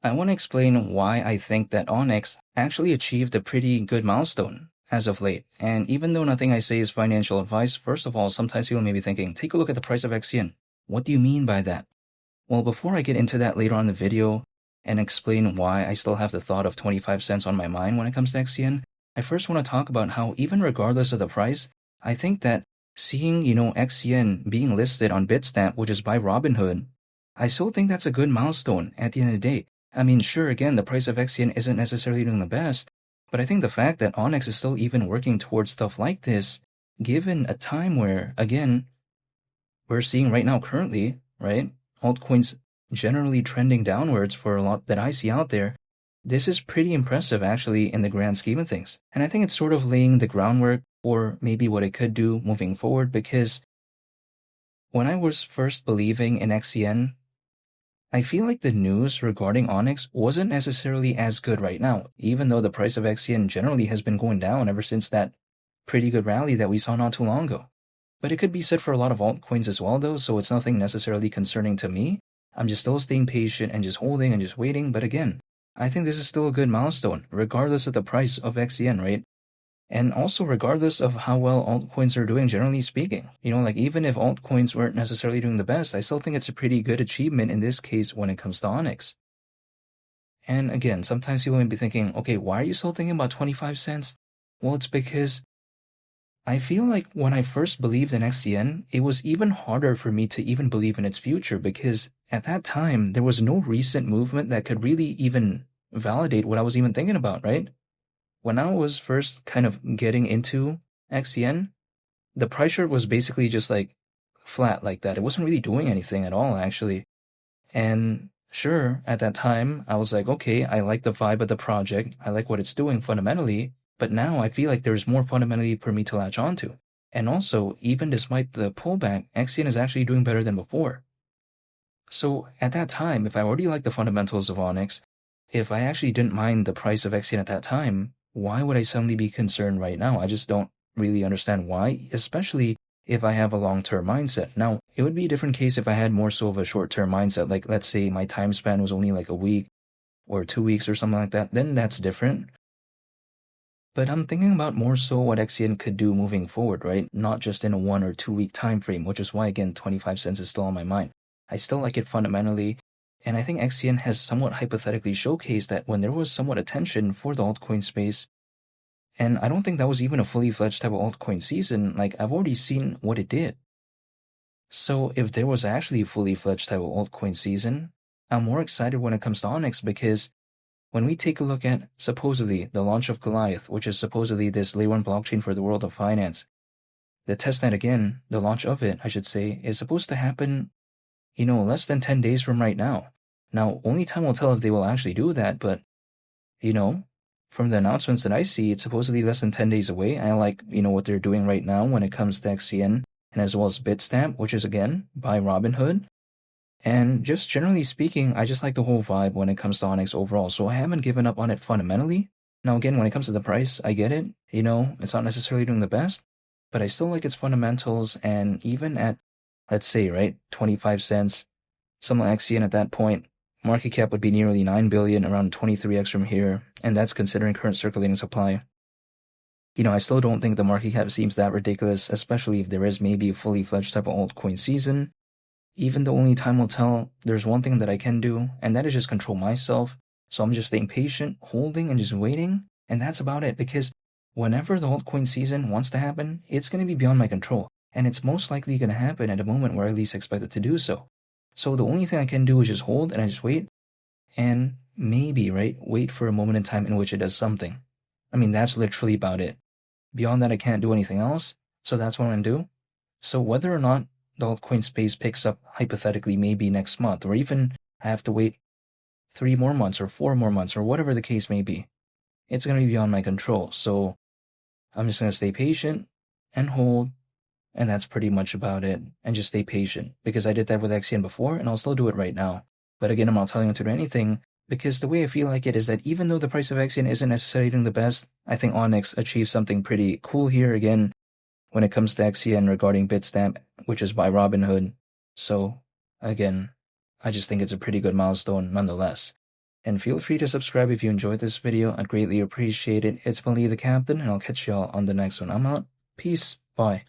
I want to explain why I think that Onyx actually achieved a pretty good milestone as of late. And even though nothing I say is financial advice, first of all, sometimes people may be thinking, take a look at the price of XCN. What do you mean by that? Well, before I get into that later on in the video and explain why I still have the thought of 25 cents on my mind when it comes to XCN, I first want to talk about how even regardless of the price, I think that seeing, XCN being listed on Bitstamp, which is by Robinhood, I still think that's a good milestone at the end of the day. I mean, sure, again, the price of XCN isn't necessarily doing the best, but I think the fact that Onyx is still even working towards stuff like this, given a time where, again, we're seeing right now currently, right, altcoins generally trending downwards for a lot that I see out there, this is pretty impressive actually in the grand scheme of things. And I think it's sort of laying the groundwork for maybe what it could do moving forward, because when I was first believing in XCN, I feel like the news regarding Onyx wasn't necessarily as good right now, even though the price of XCN generally has been going down ever since that pretty good rally that we saw not too long ago. But it could be said for a lot of altcoins as well though, so it's nothing necessarily concerning to me. I'm just still staying patient and just holding and just waiting, but again, I think this is still a good milestone, regardless of the price of XCN, right? And also regardless of how well altcoins are doing, generally speaking. Like even if altcoins weren't necessarily doing the best, I still think it's a pretty good achievement in this case when it comes to Onyx. And again, sometimes people may be thinking, okay, why are you still thinking about 25 cents? Well, it's because I feel like when I first believed in XCN, it was even harder for me to even believe in its future, because at that time, there was no recent movement that could really even validate what I was even thinking about, right? When I was first kind of getting into XCN, the price chart was basically just like flat like that. It wasn't really doing anything at all, actually. And sure, at that time, I was like, okay, I like the vibe of the project. I like what it's doing fundamentally. But now I feel like there's more fundamentally for me to latch onto. And also, even despite the pullback, XCN is actually doing better than before. So at that time, if I already liked the fundamentals of Onyx, if I actually didn't mind the price of XCN at that time, why would I suddenly be concerned right now? I just don't really understand why, especially if I have a long-term mindset. Now, it would be a different case if I had more so of a short-term mindset, like let's say my time span was only like a week or 2 weeks or something like that, then that's different. But I'm thinking about more so what XCN could do moving forward, right? Not just in a 1 or 2 week time frame, which is why, again, 25 cents is still on my mind. I still like it fundamentally, and I think XCN has somewhat hypothetically showcased that when there was somewhat attention for the altcoin space, and I don't think that was even a fully fledged type of altcoin season, like I've already seen what it did. So if there was actually a fully fledged type of altcoin season, I'm more excited when it comes to Onyx, because when we take a look at supposedly the launch of Goliath, which is supposedly this layer 1 blockchain for the world of finance, the testnet again, the launch of it, I should say, is supposed to happen, less than 10 days from right now. Now, only time will tell if they will actually do that, but, from the announcements that I see, it's supposedly less than 10 days away. I like, what they're doing right now when it comes to XCN, and as well as Bitstamp, which is again by Robinhood. And just generally speaking, I just like the whole vibe when it comes to Onyx overall, so I haven't given up on it fundamentally. Now again, when it comes to the price, I get it, it's not necessarily doing the best, but I still like its fundamentals, and even at, let's say, right, 25 cents, something like XCN at that point, market cap would be nearly 9 billion, around 23x from here, and that's considering current circulating supply. I still don't think the market cap seems that ridiculous, especially if there is maybe a fully fledged type of altcoin season. Even though only time will tell, there's one thing that I can do, and that is just control myself. So I'm just staying patient, holding, and just waiting, and that's about it, because whenever the altcoin season wants to happen, it's going to be beyond my control, and it's most likely going to happen at a moment where I least expect it to do so. So the only thing I can do is just hold, and I just wait, and maybe, right, wait for a moment in time in which it does something. I mean, that's literally about it. Beyond that, I can't do anything else, so that's what I'm going to do. So whether or not the altcoin space picks up hypothetically maybe next month, or even I have to wait 3 more months or 4 more months or whatever the case may be, it's going to be beyond my control. So I'm just going to stay patient and hold, and that's pretty much about it. And just stay patient, because I did that with XCN before, and I'll still do it right now. But again, I'm not telling you to do anything, because the way I feel like it is that even though the price of XCN isn't necessarily doing the best, I think Onyx achieved something pretty cool here again when it comes to XCN regarding Bitstamp, which is by Robinhood. So, again, I just think it's a pretty good milestone nonetheless. And feel free to subscribe if you enjoyed this video. I'd greatly appreciate it. It's Mali the Captain, and I'll catch y'all on the next one. I'm out. Peace. Bye.